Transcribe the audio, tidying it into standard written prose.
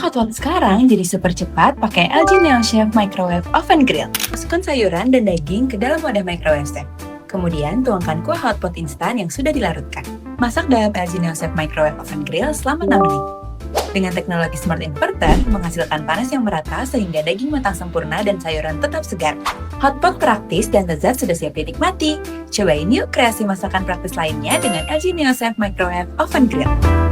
Hotpot sekarang jadi super cepat pakai LG NeoChef Microwave Oven Grill. Masukkan sayuran dan daging ke dalam wadah microwave set. Kemudian tuangkan kuah hotpot instan yang sudah dilarutkan. Masak dalam LG NeoChef Microwave Oven Grill selama 6 menit. Dengan teknologi Smart Inverter, menghasilkan panas yang merata sehingga daging matang sempurna dan sayuran tetap segar. Hotpot praktis dan lezat sudah siap dinikmati. Cobain yuk kreasi masakan praktis lainnya dengan LG NeoChef Microwave Oven Grill.